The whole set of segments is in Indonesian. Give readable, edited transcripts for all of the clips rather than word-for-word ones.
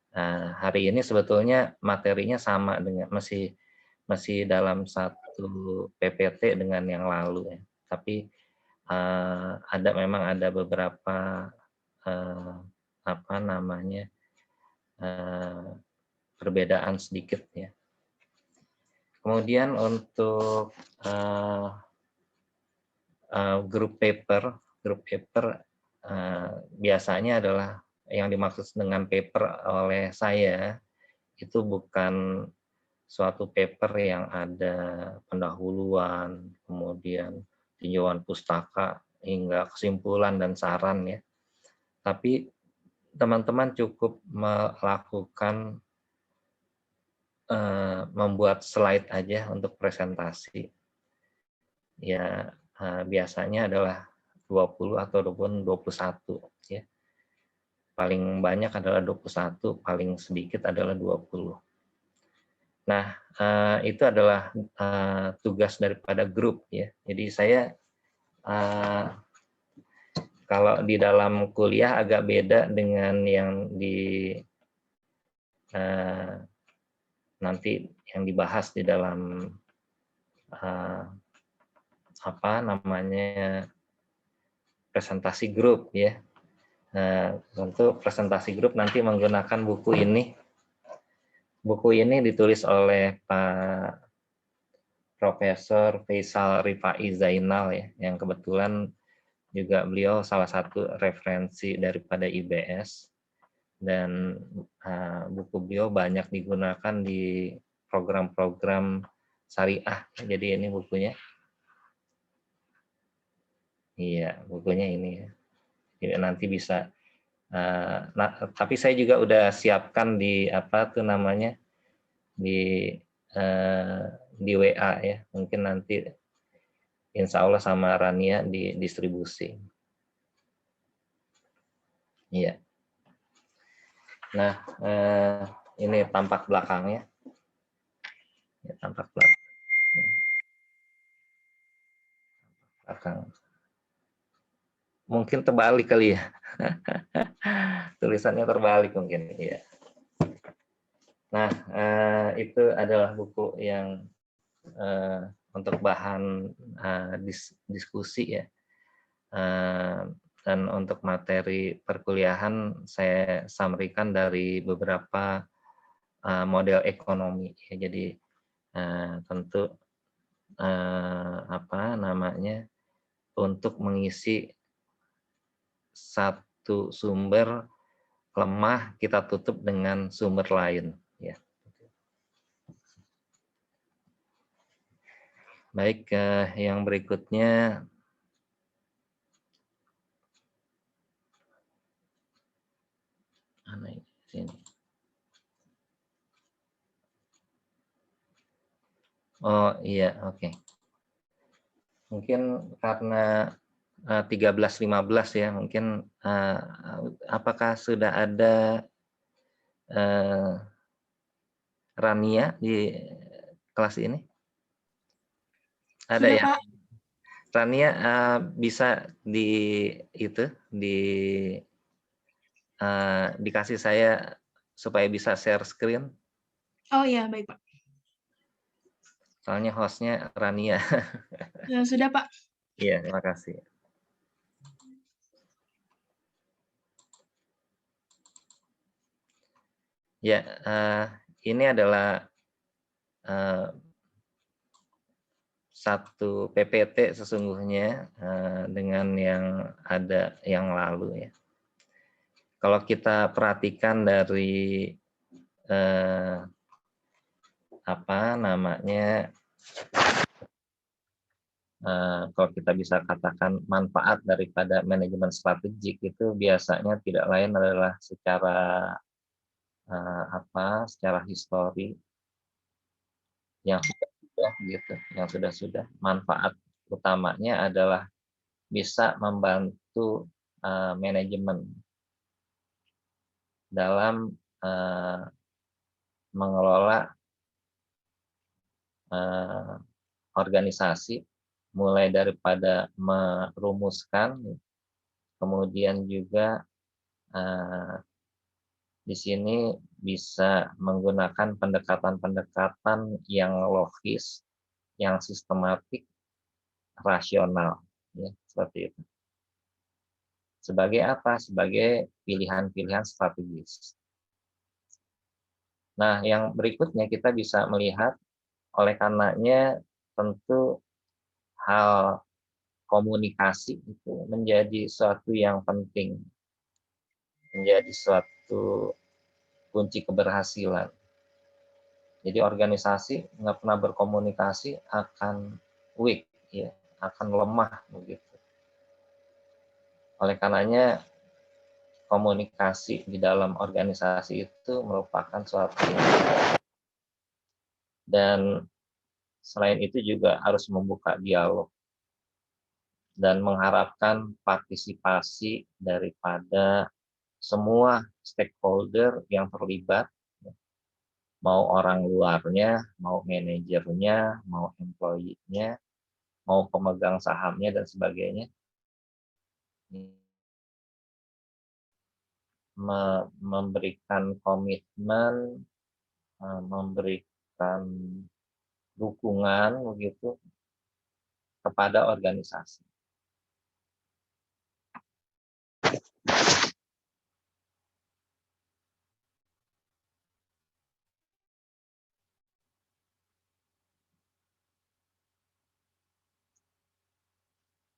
Nah, hari ini sebetulnya materinya sama dengan masih dalam satu PPT dengan yang lalu ya. Tapi memang ada beberapa apa namanya perbedaan sedikit ya. Kemudian untuk grup paper biasanya adalah yang dimaksud dengan paper oleh saya itu bukan suatu paper yang ada pendahuluan, kemudian tinjauan pustaka hingga kesimpulan dan saran ya. Tapi teman-teman cukup melakukan membuat slide aja untuk presentasi. Ya, biasanya adalah 20 atau 21 ya. Paling banyak adalah 21, paling sedikit adalah 20. Nah, itu adalah tugas daripada grup ya. Jadi saya kalau di dalam kuliah agak beda dengan yang nanti yang dibahas di dalam apa namanya presentasi grup ya. Nah, untuk presentasi grup nanti menggunakan buku ini. Buku ini ditulis oleh Pak Profesor Faisal Rifai Zainal ya, yang kebetulan juga beliau salah satu referensi daripada IBS, dan buku beliau banyak digunakan di program-program syariah. Jadi ini bukunya. Iya, bukunya ini ya. Jadi nanti bisa tapi saya juga udah siapkan di apa tuh namanya di WA ya, mungkin nanti insya Allah sama Rania di distribusi. Iya. Nah, ini tampak belakangnya. Ya, tampak belakang. Mungkin terbalik kali ya. Tulisannya terbalik mungkin. Iya. Nah, itu adalah buku yang untuk bahan diskusi ya. Dan untuk materi perkuliahan saya summary-kan dari beberapa model ekonomi. Jadi tentu apa namanya untuk mengisi satu sumber lemah kita tutup dengan sumber lain. Ya. Baik, yang berikutnya sini. Oh iya, oke. Mungkin karena 13-15 ya, mungkin apakah sudah ada Rania di kelas ini? Ada ya? Pak. Rania bisa dikasih saya supaya bisa share screen. Oh iya, baik Pak. Soalnya hostnya Rania. Ya, sudah Pak. Iya, terima kasih. Ya, ini adalah satu PPT sesungguhnya dengan yang ada yang lalu ya. Kalau kita perhatikan dari apa namanya, kalau kita bisa katakan manfaat daripada manajemen strategik itu biasanya tidak lain adalah secara secara histori yang sudah gitu, yang sudah manfaat utamanya adalah bisa membantu manajemen dalam mengelola organisasi, mulai daripada merumuskan, kemudian juga Di sini bisa menggunakan pendekatan-pendekatan yang logis, yang sistematik, rasional, ya, seperti itu. Sebagai apa? Sebagai pilihan-pilihan strategis. Nah, yang berikutnya kita bisa melihat, oleh karenanya tentu hal komunikasi itu menjadi suatu yang penting, menjadi suatu kunci keberhasilan. Jadi organisasi nggak pernah berkomunikasi akan weak, ya, akan lemah begitu. Oleh karenanya komunikasi di dalam organisasi itu merupakan suatu, dan selain itu juga harus membuka dialog dan mengharapkan partisipasi daripada semua stakeholder yang terlibat, mau orang luarnya, mau manajernya, mau employee-nya, mau pemegang sahamnya dan sebagainya, memberikan komitmen, memberikan dukungan begitu kepada organisasi.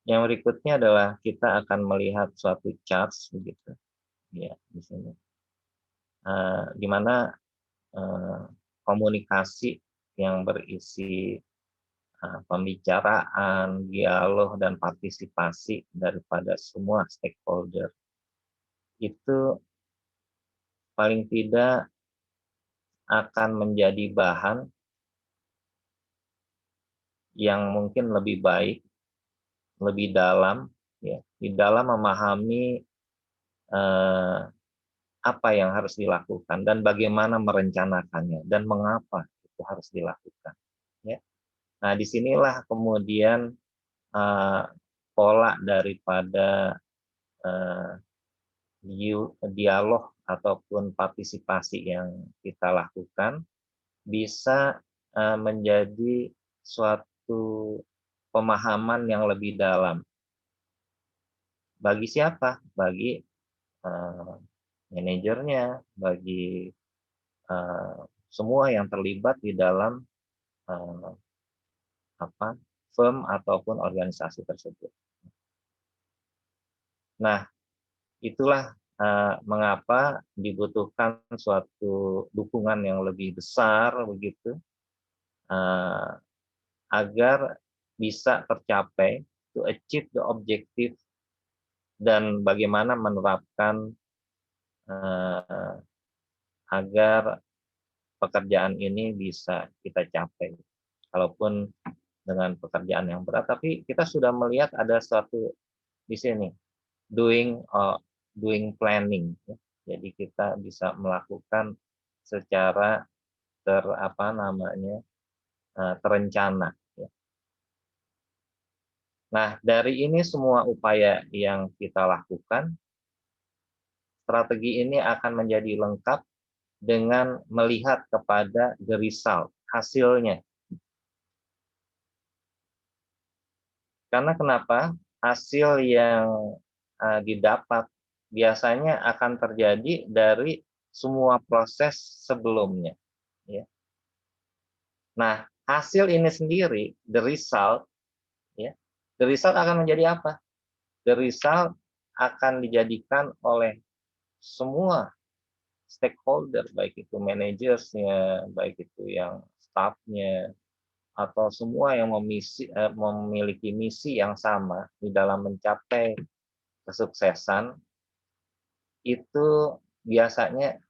Yang berikutnya adalah kita akan melihat suatu charts begitu, ya, di sini, di mana komunikasi yang berisi pembicaraan, dialog, dan partisipasi daripada semua stakeholder itu paling tidak akan menjadi bahan yang mungkin lebih baik, lebih dalam, ya, di dalam memahami apa yang harus dilakukan dan bagaimana merencanakannya dan mengapa itu harus dilakukan. Ya. Nah, disinilah kemudian pola daripada dialog ataupun partisipasi yang kita lakukan bisa menjadi suatu pemahaman yang lebih dalam. Bagi siapa? Bagi manajernya, bagi semua yang terlibat di dalam firm ataupun organisasi tersebut. Nah, itulah mengapa dibutuhkan suatu dukungan yang lebih besar begitu, agar bisa tercapai, to achieve the objective, dan bagaimana menerapkan agar pekerjaan ini bisa kita capai. Kalaupun dengan pekerjaan yang berat, tapi kita sudah melihat ada suatu di sini, doing planning. Ya. Jadi kita bisa melakukan secara terencana. Ya. Nah, dari ini semua upaya yang kita lakukan, strategi ini akan menjadi lengkap dengan melihat kepada the result, hasilnya. Karena kenapa? Hasil yang didapat biasanya akan terjadi dari semua proses sebelumnya. Ya. Nah, hasil ini sendiri, the result, ya, the result akan menjadi apa? The result akan dijadikan oleh semua stakeholder, baik itu manajersnya, baik itu yang staffnya, atau semua yang memiliki misi yang sama di dalam mencapai kesuksesan, itu biasanya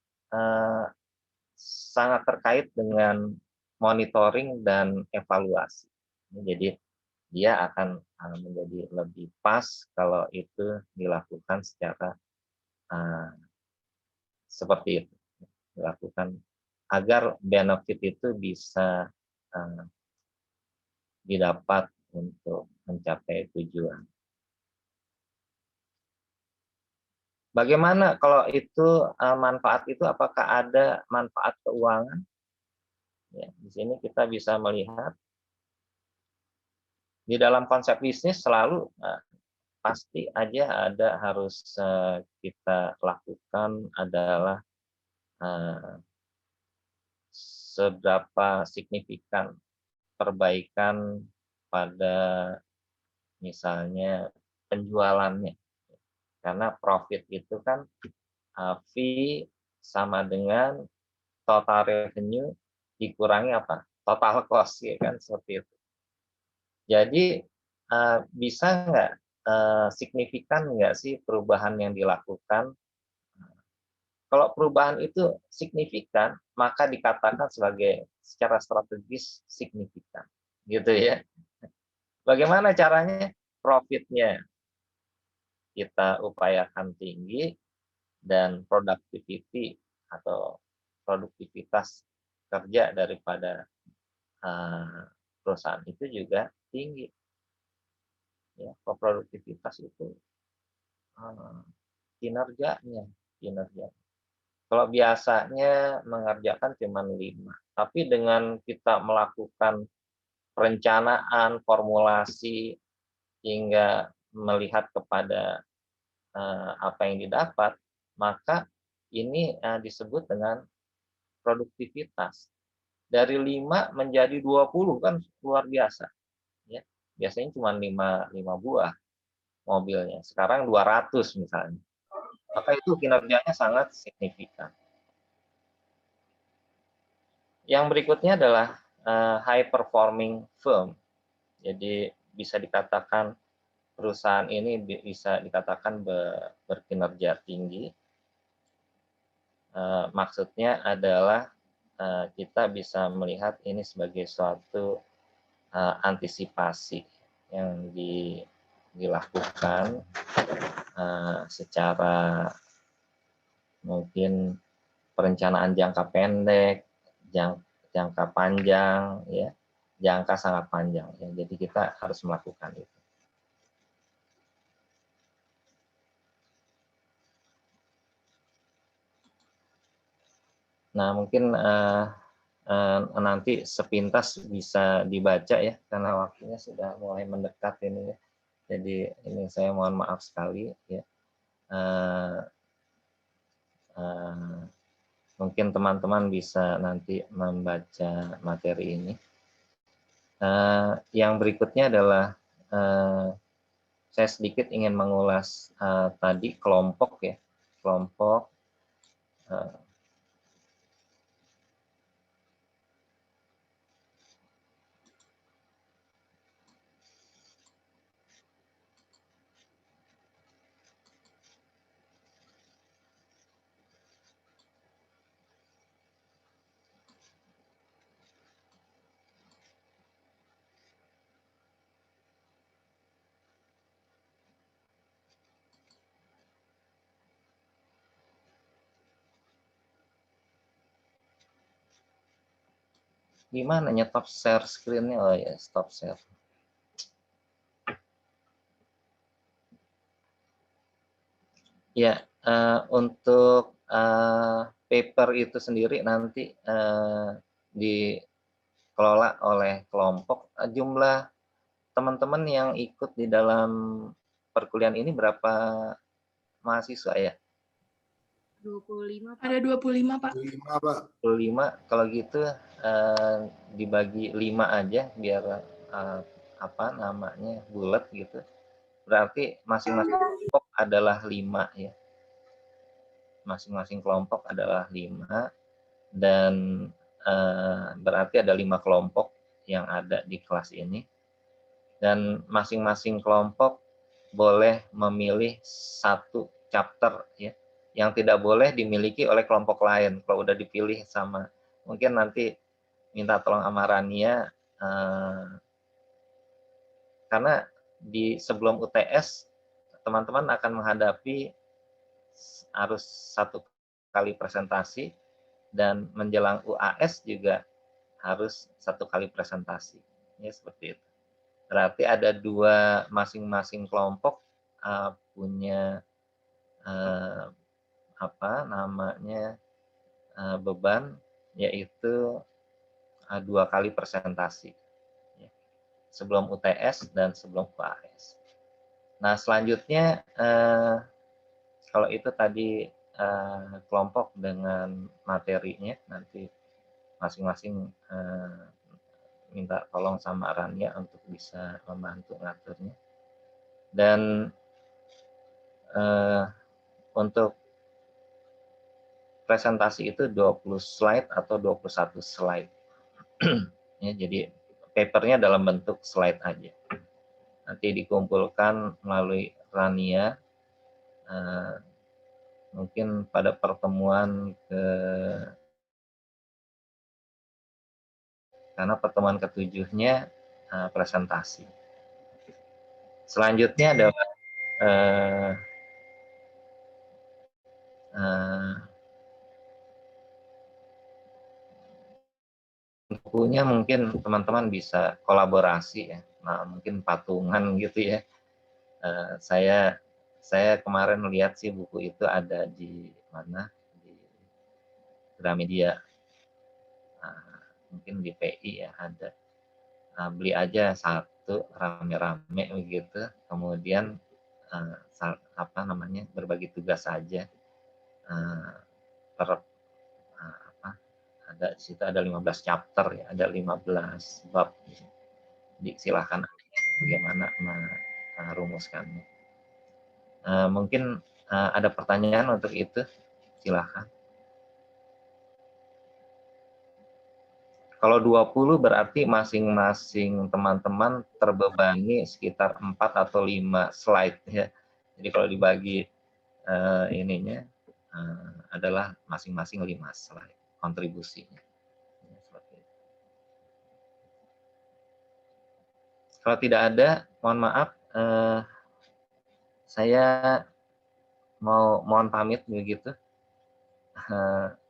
sangat terkait dengan monitoring dan evaluasi. Jadi dia akan menjadi lebih pas kalau itu dilakukan secara seperti itu, dilakukan agar benefit itu bisa didapat untuk mencapai tujuan. Bagaimana kalau itu manfaat itu apakah ada manfaat keuangan? Ya, di sini kita bisa melihat di dalam konsep bisnis selalu pasti aja ada harus kita lakukan adalah seberapa signifikan perbaikan pada misalnya penjualannya. Karena profit itu kan fee sama dengan total revenue dikurangi apa? Total cost, ya kan, seperti itu. Jadi bisa nggak signifikan nggak sih perubahan yang dilakukan? Kalau perubahan itu signifikan, maka dikatakan sebagai secara strategis signifikan, gitu ya. Bagaimana caranya? Profitnya kita upayakan tinggi dan productivity atau produktivitas kerja daripada perusahaan itu juga tinggi. Ya, produktivitas itu kinerjanya. Kalau biasanya mengerjakan cuma 5, tapi dengan kita melakukan perencanaan, formulasi, hingga melihat kepada apa yang didapat, maka ini disebut dengan produktivitas. Dari 5 menjadi 20 kan luar biasa. Ya. Biasanya cuma 5 buah mobilnya, sekarang 200 misalnya. Maka itu kinerjanya sangat signifikan. Yang berikutnya adalah high performing firm. Jadi bisa dikatakan perusahaan ini bisa dikatakan berkinerja tinggi. Maksudnya adalah kita bisa melihat ini sebagai suatu antisipasi yang dilakukan secara mungkin perencanaan jangka pendek, jangka panjang, ya, jangka sangat panjang. Ya. Jadi kita harus melakukan itu. Nah, mungkin nanti sepintas bisa dibaca ya, karena waktunya sudah mulai mendekat ini ya. Jadi ini saya mohon maaf sekali ya. Mungkin teman-teman bisa nanti membaca materi ini. Yang berikutnya adalah saya sedikit ingin mengulas tadi kelompok ya, kelompok. Gimana nyetop share screen-nya? Oh ya, stop share. Ya, untuk paper itu sendiri nanti dikelola oleh kelompok. Jumlah teman-teman yang ikut di dalam perkuliahan ini berapa mahasiswa ya? 25, Pak. Ada 25, Pak. 25, Pak. 25, kalau gitu dibagi 5 aja biar apa namanya bulat gitu. Berarti masing-masing kelompok adalah 5 ya. Masing-masing kelompok adalah 5 dan berarti ada 5 kelompok yang ada di kelas ini. Dan masing-masing kelompok boleh memilih 1 chapter ya, yang tidak boleh dimiliki oleh kelompok lain. Kalau udah dipilih sama, mungkin nanti minta tolong sama Rania, karena di sebelum UTS teman-teman akan menghadapi harus 1 kali presentasi dan menjelang UAS juga harus 1 kali presentasi. Ya seperti itu. Berarti ada 2 masing-masing kelompok punya eh, apa namanya beban, yaitu 2 kali presentasi, ya, sebelum UTS dan sebelum UAS. Nah, selanjutnya kalau itu tadi kelompok dengan materinya, nanti masing-masing minta tolong sama Rania untuk bisa membantu ngaturnya. Dan untuk presentasi itu 20 slide atau 21 slide. Ya, jadi papernya dalam bentuk slide aja. Nanti dikumpulkan melalui Rania, mungkin pada pertemuan karena pertemuan ketujuhnya presentasi. Selanjutnya adalah bukunya mungkin teman-teman bisa kolaborasi ya. Nah, mungkin patungan gitu ya. Saya kemarin lihat sih buku itu ada di mana, di Gramedia, mungkin di PI ya ada. Beli aja satu rame-rame begitu, kemudian apa namanya, berbagi tugas saja. Ada di situ ada 15 chapter ya, ada 15 bab. Silahkan bagaimana merumuskannya. Mungkin ada pertanyaan untuk itu, silahkan. Kalau 20 berarti masing-masing teman-teman terbebani sekitar 4 atau 5 slide ya. Jadi kalau dibagi ininya adalah masing-masing 5 slide kontribusinya. Kalau tidak ada, mohon maaf, saya mohon pamit begitu.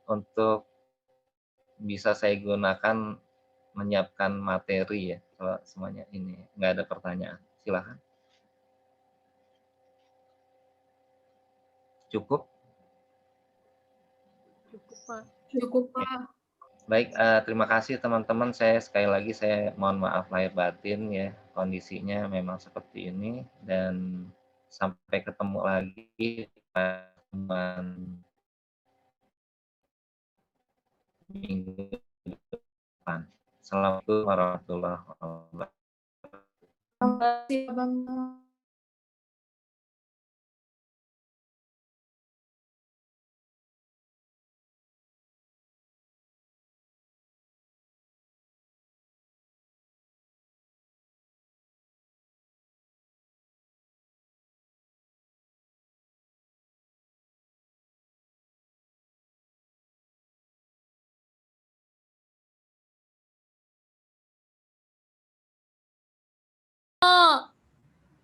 Untuk bisa saya gunakan menyiapkan materi ya, kalau semuanya ini nggak ada pertanyaan. Silakan. Cukup? Cukup, Pak. Cukup, Pak. Baik, terima kasih teman-teman. Sekali lagi saya mohon maaf lahir batin ya, kondisinya memang seperti ini, dan sampai ketemu lagi di pertemuan minggu depan. Assalamualaikum warahmatullahi wabarakatuh. Terima kasih, Bang.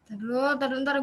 Ntar dulu, ntar